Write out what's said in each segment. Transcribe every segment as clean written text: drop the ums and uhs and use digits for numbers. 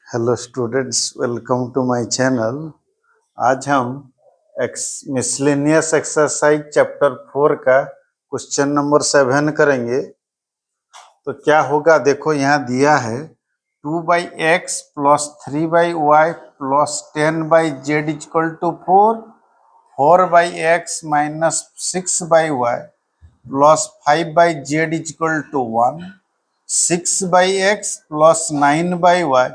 Hello students, welcome to my channel. आज हम miscellaneous exercise chapter 4 का क्वेश्चन नंबर 7 करेंगे। तो क्या होगा, देखो यहाँ दिया है 2/x plus 3/y plus 10/z equal to 4, 4/x minus 6/y plus 5/z equal to 1, 6/x plus 9/y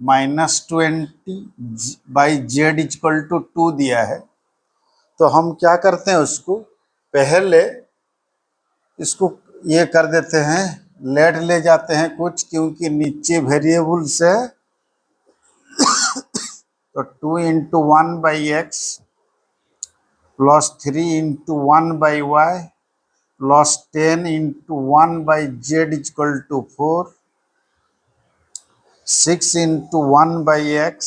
minus 20/z equal to 2 दिया है। तो हम क्या करते हैं, उसको पहले इसको ये कर देते हैं, लेट ले जाते हैं कुछ, क्योंकि नीचे वेरिएबल्स है। तो 2 into 1/x plus 3 into 1/y plus 10 into 1/z equal to 4, 6 into 1/x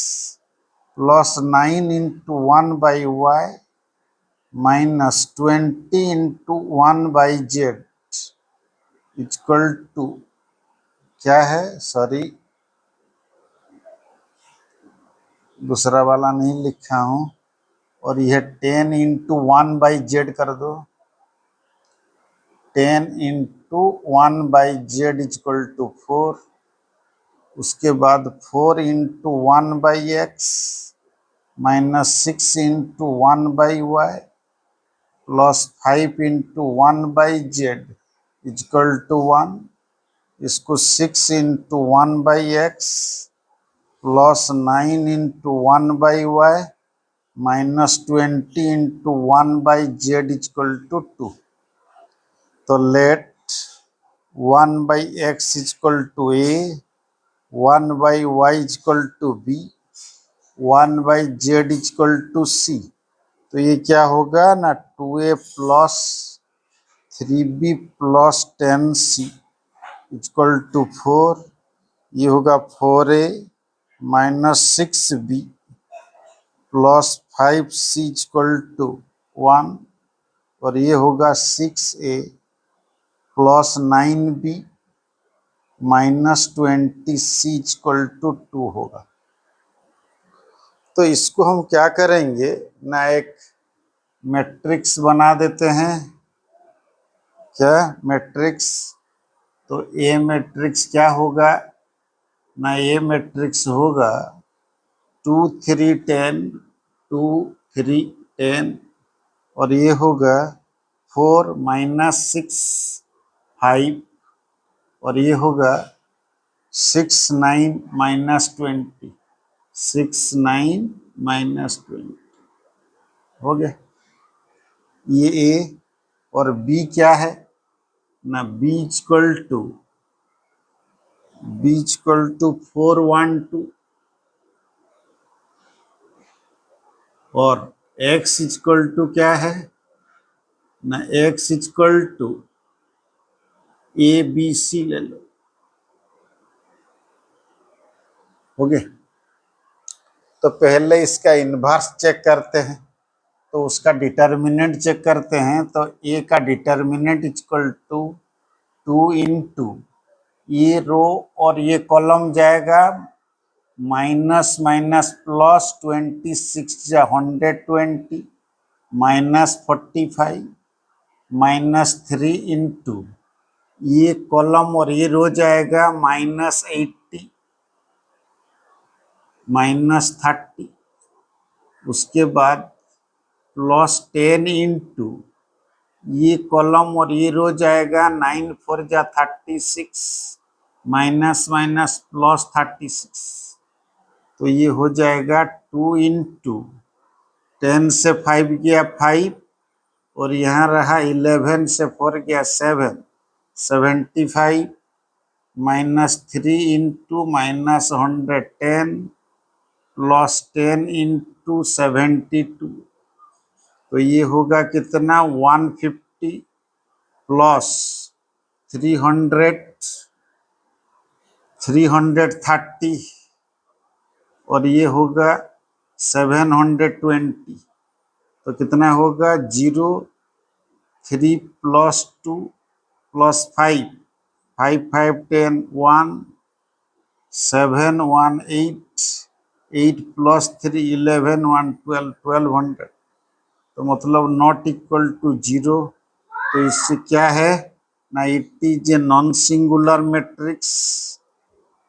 plus 9 into 1/y minus 20 into 1/z equal to क्या है, सॉरी दूसरा वाला नहीं लिखा हूँ। और यह 10 इंटू 1/z कर दो, 10 इंटू 1/z इक्वल टू 4। उसके बाद 4 into 1/x minus 6 into 1/y plus 5 into 1/z equal to 1। इसको 6 into 1/x plus 9 into 1/y minus 20 into 1/z equal to 2। तो let 1/x equal to a, 1/y equal to b, 1/z equal to c। तो ये क्या होगा ना, 2a plus 3b plus 10c equal to 4। ये होगा 4a minus 6b plus 5c equal to 1। और ये होगा 6a plus 9b minus 20c equal to 2 होगा। तो इसको हम क्या करेंगे ना, एक मैट्रिक्स बना देते हैं। क्या मैट्रिक्स, तो ए मैट्रिक्स क्या होगा ना, ए मैट्रिक्स होगा 2 3 10 2 3 10। और ये होगा 4 माइनस 6 5। और ये होगा 6 9 माइनस 20, 6 9 माइनस 20 हो गया। ये ए। और बी क्या है ना, बी इक्वल टू 4 1 2। और x इक्वल टू क्या है ना, x equal to A B C ले लो। हो गया। तो पहले इसका इन्वर्स चेक करते हैं, तो उसका डिटर्मिनेंट चेक करते हैं। तो ए का डिटर्मिनेंट इक्वल टू 2 इंटू ये रो और ये कॉलम जाएगा माइनस माइनस प्लस 26 या 120 माइनस 45 माइनस 3 इंटू ये कॉलम और ये रो जाएगा माइनस 80 माइनस 30। उसके बाद प्लस 10 इंटू ये कॉलम और ये रो जाएगा 9 4 जा 36 माइनस माइनस प्लस 36। तो ये हो जाएगा 2 इंटू 10 से 5 गया 5, और यहाँ रहा 11 से 4 गया 7, 75 minus 3 into minus 110 plus 10 into 72। तो ये होगा कितना, 150 प्लस 330 और ये होगा 720। तो कितना होगा, 0 3 प्लस 2 प्लस 5 5 5 10 1 7 1 8, 8 प्लस 3 11 1 12, 1200, तो मतलब नॉट इक्वल टू 0। तो इससे क्या है ना, it is a non singular matrix,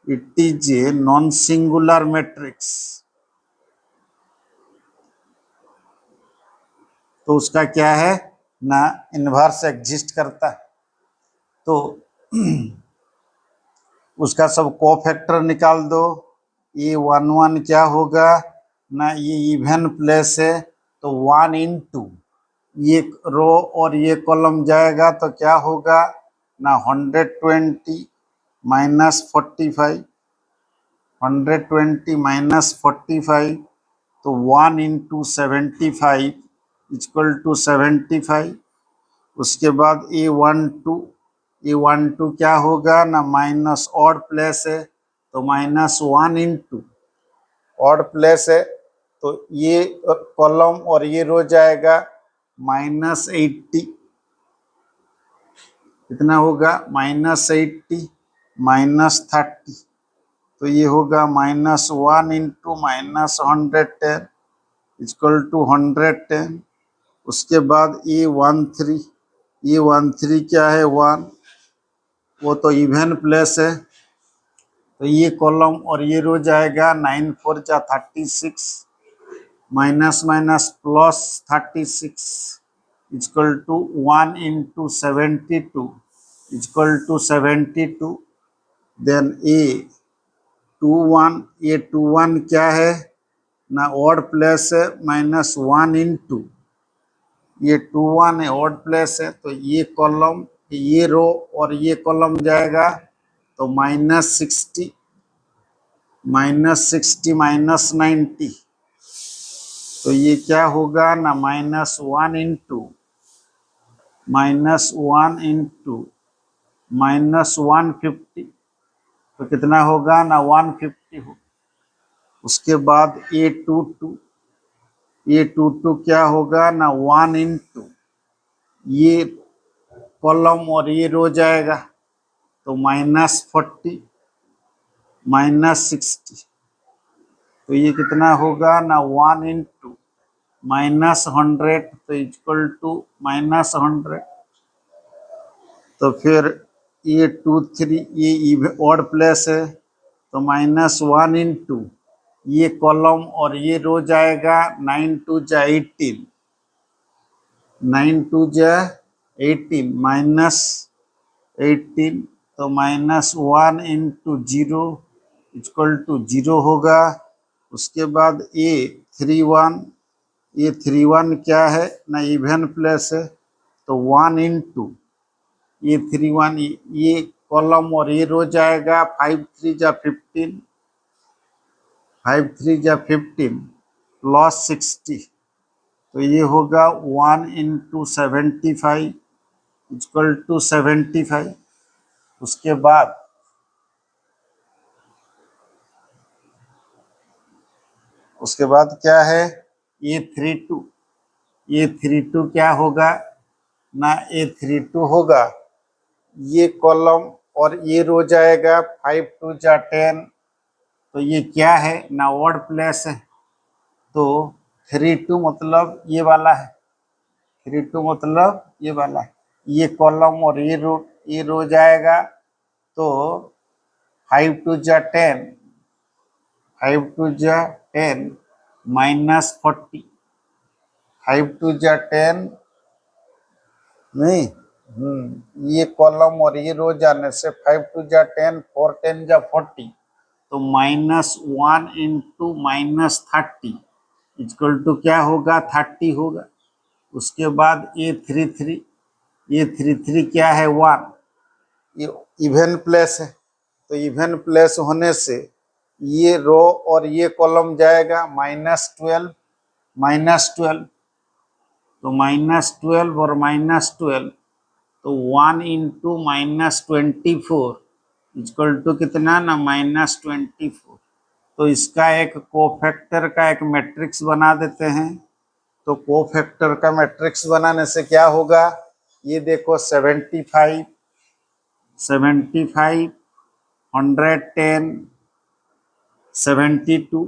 it is a non singular matrix. तो उसका क्या है ना, इन्वर्स एग्जिस्ट करता है। तो उसका सब कोफैक्टर निकाल दो। ये 1 1 क्या होगा ना, ये इवन प्लेस है तो 1 into ये रो और ये कॉलम जाएगा तो क्या होगा ना, 120 माइनस 45, 120 माइनस 45, तो 1 into 75 इक्वल टू 75। उसके बाद ए वन टू क्या होगा ना, माइनस ऑड प्लेस है तो माइनस 1 into ऑड प्लेस है तो ये कॉलम और ये रो जाएगा माइनस 80। कितना होगा माइनस 80 माइनस 30, तो ये होगा minus 1 into minus 110 equal to 110। उसके बाद ए 13 क्या है 1, वो तो इवन प्लेस है तो ये कॉलम और ये रो जाएगा 9 4 जा 36 minus minus plus 36 equal to 1 into 72 equal to 72। Then a 21 क्या है ना, ऑड प्लेस है माइनस 1 into ये 21 है ऑड प्लेस है तो ये कॉलम ये रो और ये कॉलम जाएगा तो माइनस 60 माइनस 90, तो ये क्या होगा ना, माइनस 1 into माइनस 150, तो कितना होगा ना 150 हो। उसके बाद ए 22 क्या होगा ना, 1 into ये कॉलम और ये रो जाएगा तो माइनस 40 माइनस 60, तो ये कितना होगा ना 1 into माइनस 100 तो इक्वल टू माइनस 100। तो फिर ए 23 ये ऑड प्लेस है तो माइनस 1 into ये कॉलम और ये रो जाएगा 9 2 जा 18, 9 2 जा 18 माइनस 18, तो माइनस 1 into 0 इक्वल टू 0 होगा। उसके बाद ए 31 क्या है ना, इवन प्लेस है तो 1 into ए 31 ये कॉलम और ये रो जाएगा 5 3 जा 15, 5 3 जा 15 प्लस 60, तो ये होगा 1 into 75 इक्वल टू 75। उसके बाद क्या है ए 32 क्या होगा ना, ए 32 होगा ये कॉलम और ये रो जाएगा 5 2 जा 10, तो ये क्या है ना ऑड प्लेस है तो 32 मतलब ये वाला है, 32 मतलब ये वाला है। ये कॉलम और ये रो जाएगा तो 5 2 जा 10, 5 2 जा 10 माइनस 40, 5 2 जा 10 नहीं, ये कॉलम और ये रो जाने से 5 2 जा 10 4 10 जा 40, तो minus 1 into minus 30 equal to क्या होगा 30 होगा। उसके बाद ए 33 क्या है 1, ये इवन प्लेस है तो इवन प्लेस होने से ये रो और ये कॉलम जाएगा -12 -12, तो -12 और -12 तो 1 into -24 इक्वल टू कितना ना -24। तो इसका एक कोफैक्टर का एक मैट्रिक्स बना देते हैं। तो कोफैक्टर का मैट्रिक्स बनाने से क्या होगा, ये देखो 75 110 72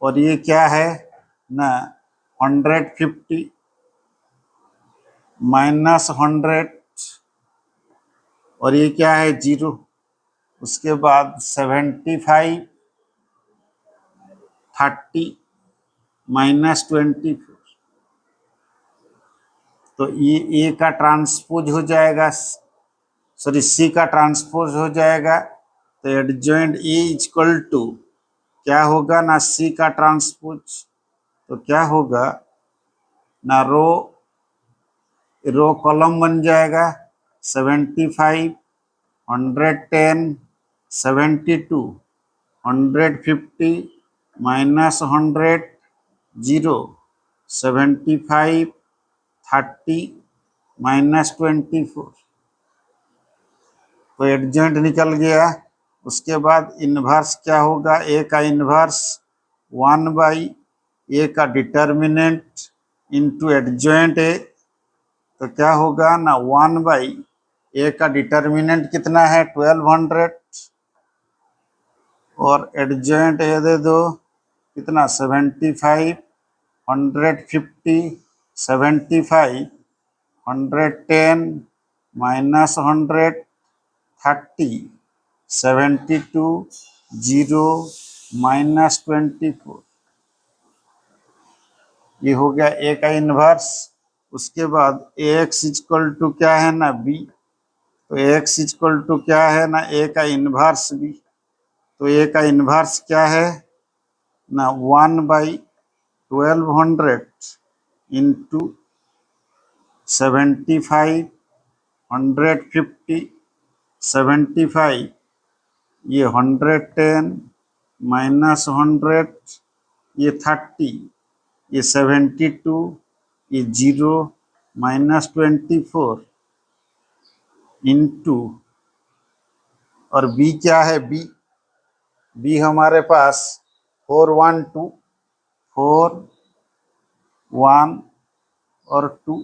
और ये क्या है ना 150 माइनस 100 और ये क्या है 0। उसके बाद 75 30 माइनस 24 तो ये ए का ट्रांसपोज हो जाएगा, सॉरी सी का ट्रांसपोज हो जाएगा। तो एडजॉइंट ए इक्वल टू क्या होगा ना सी का ट्रांसपोज, तो क्या होगा ना रो कॉलम बन जाएगा 75 110 72 150 माइनस 100 0 75 30 माइनस 24 तो एडजॉइंट निकल गया। उसके बाद इन्वर्स क्या होगा, ए का इन्वर्स 1/ए का डिटर्मिनेंट इंटू एडजॉइंट ए, तो क्या होगा ना 1/ए का डिटर्मिनेंट कितना है 1200 और एडजॉइंट ए दे दो कितना 75 150 75 110 माइनस 100 30 72 0 माइनस 24 ये हो गया ए का इन्वर्स। उसके बाद ए एक्स इक्वल टू क्या है ना बी, तो एक्स इक्वल टू क्या है ना ए का इन्वर्स बी, तो ए का इन्वर्स क्या है ना 1/1200 इंटू 75 150 75 ये 110 माइनस 100 ये 30 ये 72 ये 0 माइनस 24 इंटू और बी क्या है बी हमारे पास 412 4 1 और 2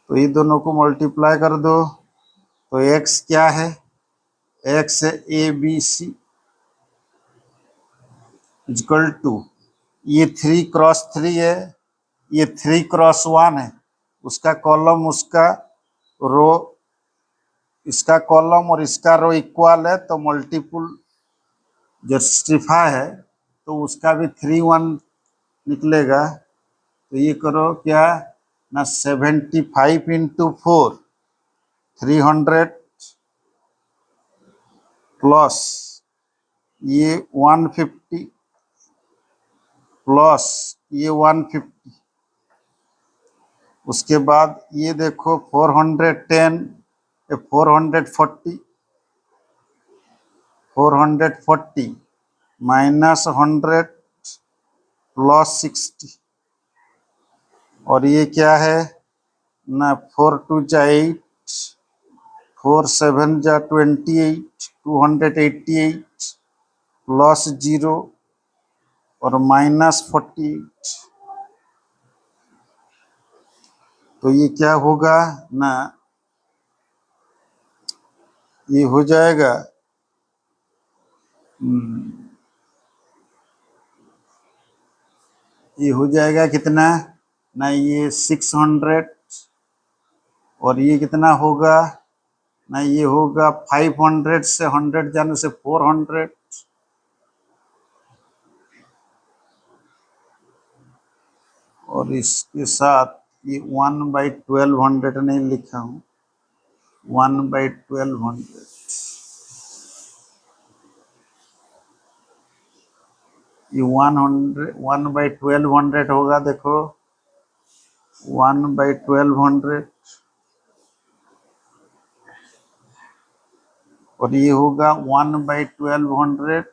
तो ये दोनों को मल्टीप्लाई कर दो तो एक्स क्या है एक्स है A B C equal to ये 3 क्रॉस 3 है, ये 3 क्रॉस 1 है, उसका कॉलम उसका रो इसका कॉलम और इसका रो इक्वल है तो मल्टीपुल जस्टिफाई है तो उसका भी 3 1 निकलेगा। तो ये करो क्या ना 75 इंटू 4 300 प्लस ये 150 प्लस ये 150 उसके बाद ये देखो 410 440 440 माइनस 100 प्लस 60 और ये क्या है ना 4 2 जा 8 4 7 जा 28 288 प्लस 0 और माइनस 48 तो ये क्या होगा ना ये हो जाएगा ये हो जाएगा कितना ना ये 600 और ये कितना होगा ना ये होगा 500 से 100 जाने से 400 और इसके साथ ये 1/1200 नहीं लिखा हूँ 1/1200 ये 1/1200 होगा देखो 1/1200 और ये होगा 1/1200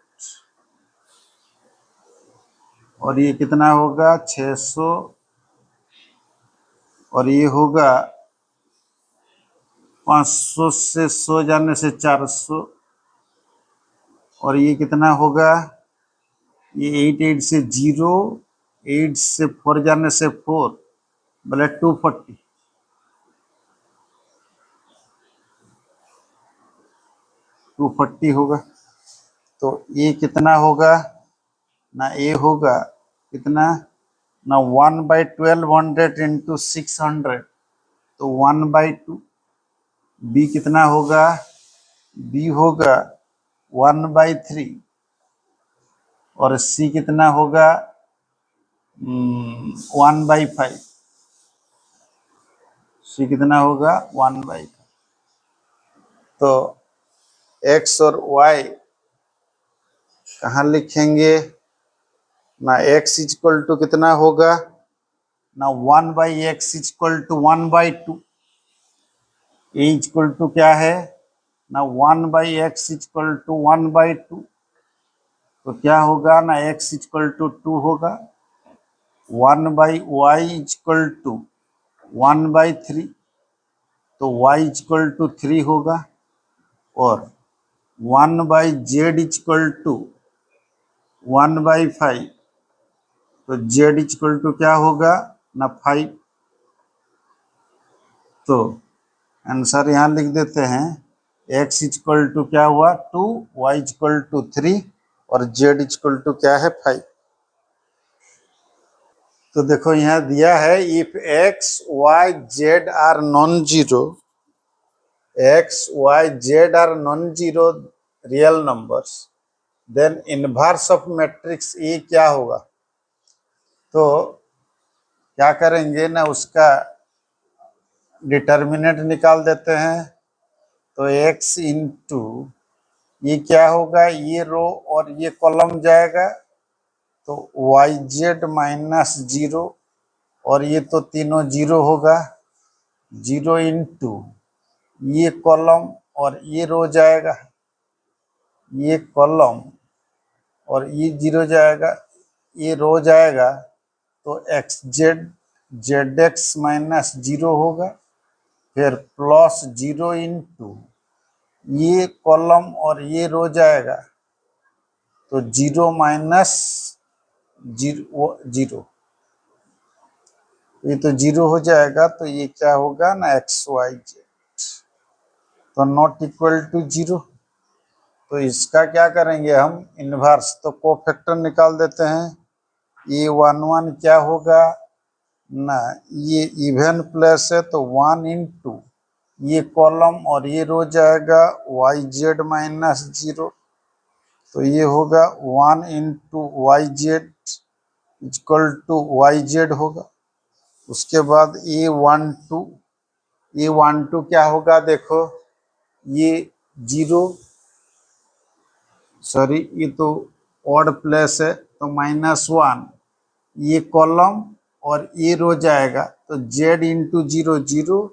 और ये कितना होगा 600 और ये होगा 500 से 100 जाने से 400 और ये कितना होगा ये 8 से 0 8 से 4 जाने से 4 बोले 240 240 होगा। तो ये कितना होगा ना, ये होगा कितना ना 1/1200 इंटू 600, तो 1/2। बी कितना होगा, बी होगा 1/3, और सी कितना होगा 1/5। सी कितना होगा 1/5। तो एक्स और वाई कहाँ लिखेंगे ना, एक्स इक्वल टू कितना होगा ना 1/x equal to 1/2। A equal to क्या है ना 1/x इक्वल टू 1/2। तो क्या होगा ना, x इक्वल टू 2 होगा, 1/y इक्वल टू 1/3, तो y इक्वल टू 3 होगा, और 1/z इक्वल टू 1/5, तो z इक्वल टू क्या होगा ना 5। तो आंसर यहाँ लिख देते हैं, x इक्वल टू क्या हुआ 2, y इक्वल टू 3, और z इक्वल टू क्या है 5। तो देखो यहाँ दिया है, if x y z are non zero, x y z are non zero real numbers, then inverse of matrix A क्या होगा। तो क्या करेंगे ना, उसका डिटर्मिनेंट निकाल देते हैं। तो x इंटू ये क्या होगा, ये रो और ये कॉलम जाएगा, तो वाई जेड माइनस 0, और ये तो तीनों जीरो होगा, 0 इंटू ये कॉलम और ये रो जाएगा, ये कॉलम और ये 0 जाएगा, ये रो जाएगा, तो x Z Z X minus 0 होगा, फिर प्लस 0 इंटू ये कॉलम और ये रो जाएगा, तो 0 माइनस 0, ये तो 0 हो जाएगा, तो ये क्या होगा ना एक्स वाई जेड, तो नॉट इक्वल टू 0। तो इसका क्या करेंगे हम इनवर्स, तो कोफैक्टर निकाल देते हैं। ये 1 क्या होगा ना, ये इवन प्लस है, तो 1 इंटू ये कॉलम और ये रो जाएगा वाई जेड माइनस 0, तो ये होगा 1 into Y Z equal to Y Z होगा। उसके बाद A12 क्या होगा, देखो ये 0, सॉरी ये तो ऑड प्लस है, तो -1, ये कॉलम और ये रो जाएगा, तो z into 0 0,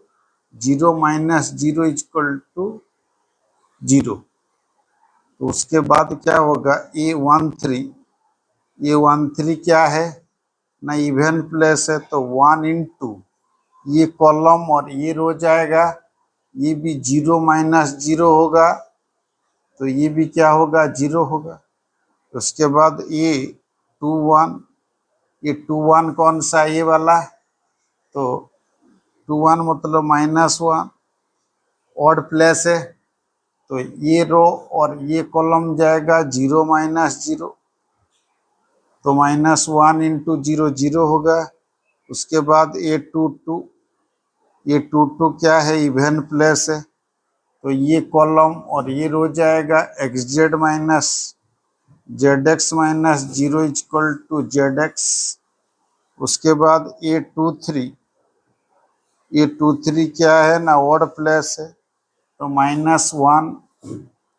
0 minus 0 equal to 0। तो उसके बाद क्या होगा A13 क्या है ना, इवन प्लस है, तो 1 इंटू ये कॉलम और ये रो जाएगा, ये भी 0 माइनस 0 होगा, तो ये भी क्या होगा 0 होगा। उसके बाद A21, ये 21 कौन सा, ये वाला, तो 21 मतलब -1 ऑड प्लस है, तो ये रो और ये कॉलम जाएगा 0 माइनस 0, तो -1 इंटू 0 0 होगा। उसके बाद A22 क्या है, इवन प्लस है, तो ये कॉलम और ये रो जाएगा X Z minus Z X minus 0 equal to Z X. उसके बाद A23 क्या है ना, ऑड प्लस है, तो -1,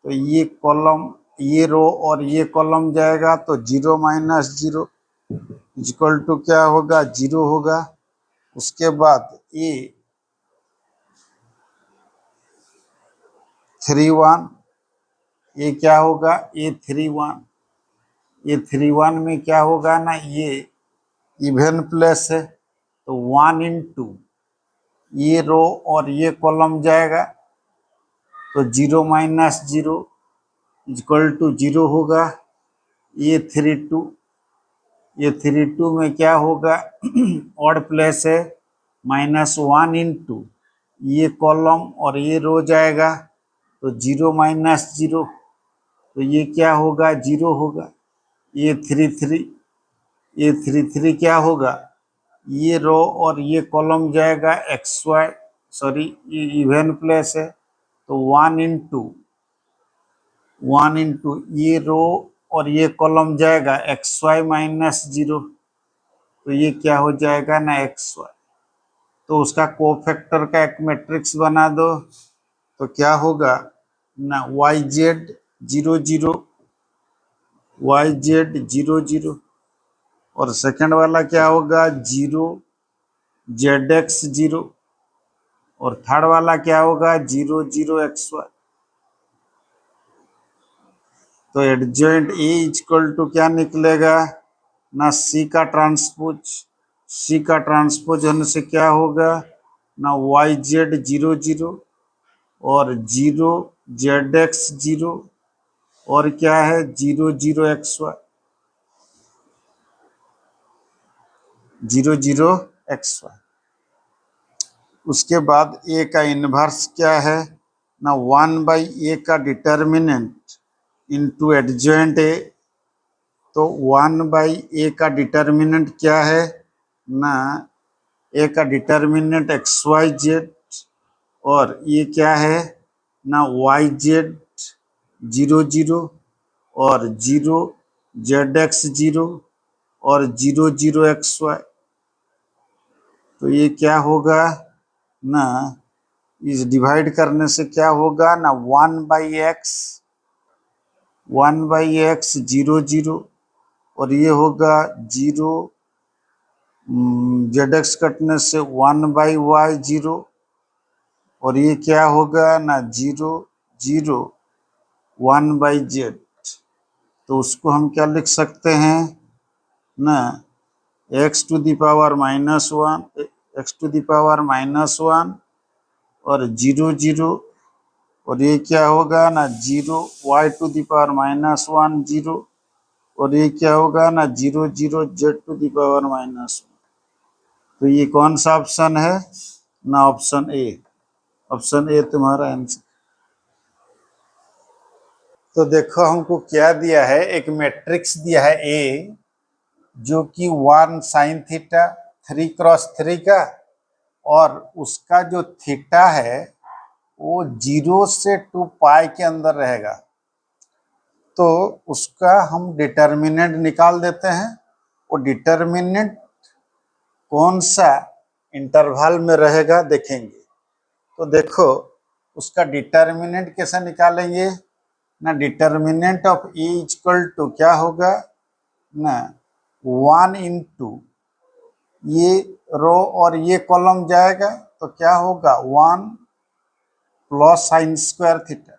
तो ये कॉलम ये रो और ये कॉलम जाएगा, तो 0 माइनस 0 इक्वल टू क्या होगा 0 होगा। उसके बाद A31, ये क्या होगा A31 में क्या होगा ना, ये इवन प्लस है, तो 1 इंटू ये रो और ये कॉलम जाएगा, तो 0 माइनस 0 इक्वल टू 0 होगा। A32 में क्या होगा ऑड प्लस है, -1 इंटू ये कॉलम और ये रो जाएगा, तो 0 माइनस 0, तो ये क्या होगा, 0 होगा। ये 3 क्या होगा, ये रो और ये कॉलम जाएगा एक्स वाई, सॉरी ये इवन प्लेस है तो 1 इंटू ये रो और ये कॉलम जाएगा एक्स वाई -0, तो ये क्या हो जाएगा ना एक्स वाई। तो उसका कोफैक्टर का एक मैट्रिक्स बना दो, तो क्या होगा ना वाई जेड 0 0, वाई जेड 0 0, और सेकंड वाला क्या होगा 0 जेड एक्स 0, और थर्ड वाला क्या होगा 0 0 एक्स वाई। तो एडजॉइंट ए इक्वल टू क्या निकलेगा ना सी का ट्रांसपोज, सी का ट्रांसपोज होने से क्या होगा ना वाई जेड 0 0 और 0 जेड एक्स 0, और क्या है 0 0 एक्स वाई, 0 0 एक्स वाई। उसके बाद ए का इन्वर्स क्या है ना 1/a का डिटर्मिनेंट इंटू एडजॉइंट ए। तो 1/a का डिटर्मिनेंट क्या है ना ए का डिटर्मिनेंट एक्स वाई जेड, और ये क्या है ना वाई जेड 0 0 और 0 जेड एक्स 0 और 0 0 एक्स वाई। तो ये क्या होगा ना इस डिवाइड करने से क्या होगा ना 1/x 0 0, और ये होगा 0 जेड एक्स कटने से 1/y 0, और ये क्या होगा ना 0 0 1/z। तो उसको हम क्या लिख सकते हैं ना x⁻⁻1 x⁻⁻1 और 0 0, और ये क्या होगा ना 0 y⁻⁻1 0, और ये क्या होगा ना 0 0 z⁻⁻1। तो ये कौन सा ऑप्शन है ना ऑप्शन ए, ऑप्शन ए तुम्हारा आंसर। तो देखो हमको क्या दिया है, एक मैट्रिक्स दिया है ए जो कि 1 sin थीटा 3×3 का, और उसका जो थीटा है वो 0 से 2π के अंदर रहेगा। तो उसका हम डिटर्मिनेंट निकाल देते हैं। वो डिटर्मिनेंट कौन सा इंटरवल में रहेगा देखेंगे। तो देखो उसका डिटर्मिनेंट कैसे निकालेंगे ना, determinant of A equal to क्या होगा ना 1 इंटू ये रो और ये कॉलम जाएगा, तो क्या होगा 1 प्लस साइन स्क्वायर थीटा,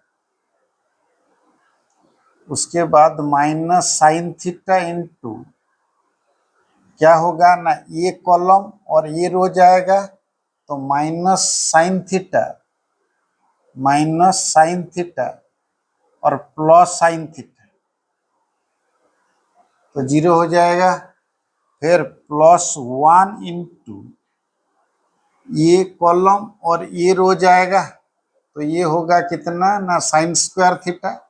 उसके बाद माइनस साइन थीटा इंटू क्या होगा ना ये कॉलम और ये रो जाएगा, तो माइनस साइन थीटा और प्लस साइन थीटा, तो 0 हो जाएगा। फिर +1 इंटू ये कॉलम और ये रो जाएगा, तो ये होगा कितना ना साइन स्क्वायर थीटा,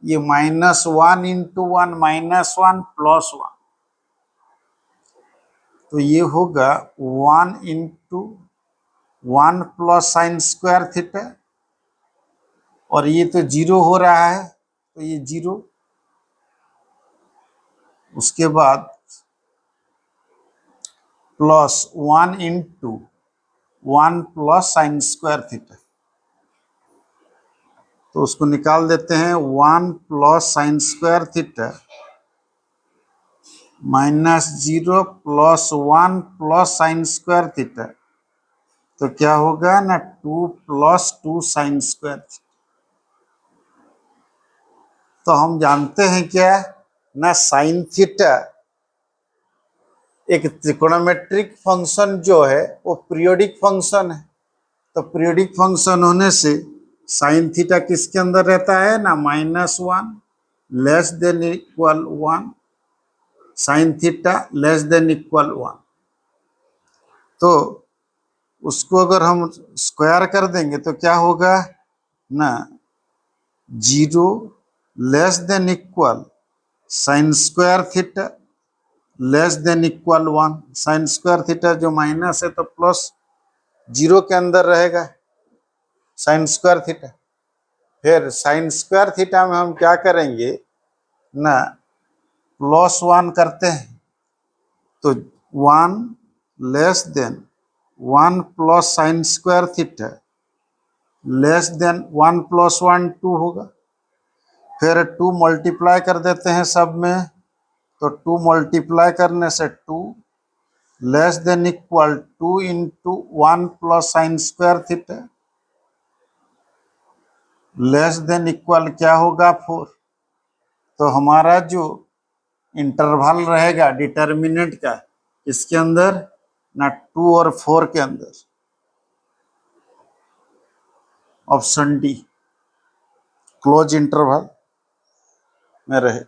ये -1 इंटू 1 -1 +1, तो ये होगा 1 into 1 plus sine square theta, और ये तो 0 हो रहा है तो ये 0। उसके बाद +1 into 1 plus sine square theta, तो उसको निकाल देते हैं 1 plus sine square theta -0 +1 plus sine square theta, तो क्या होगा ना 2 + 2 साइन स्क्वायर। तो हम जानते हैं क्या ना साइन थीटा एक त्रिकोणोमेट्रिक फंक्शन जो है वो पीरियोडिक फंक्शन है। तो पीरियोडिक फंक्शन होने से साइन थीटा किसके अंदर रहता है ना -1 less than equal 1, sine theta less than equal 1। तो उसको अगर हम स्क्वायर कर देंगे तो क्या होगा ना, 0 < sine square theta < 1। Sine square theta जो माइनस है तो प्लस 0 के अंदर रहेगा साइन स्क्वायर थीटा। फिर साइन स्क्वायर थीटा में हम क्या करेंगे ना, +1 करते हैं तो 1 < 1 + साइन स्क्वायर थीटा < 1 + 1 2 होगा। फिर 2 मल्टीप्लाई कर देते हैं सब में, तो 2 मल्टीप्लाई करने से 2 < 2 × 1 + साइन स्क्वायर थीटा क्या होगा 4। तो हमारा जो इंटरवल रहेगा डिटर्मिनेंट का इसके अंदर ना 2 और 4 के अंदर, ऑप्शन डी क्लोज इंटरवल में रहे।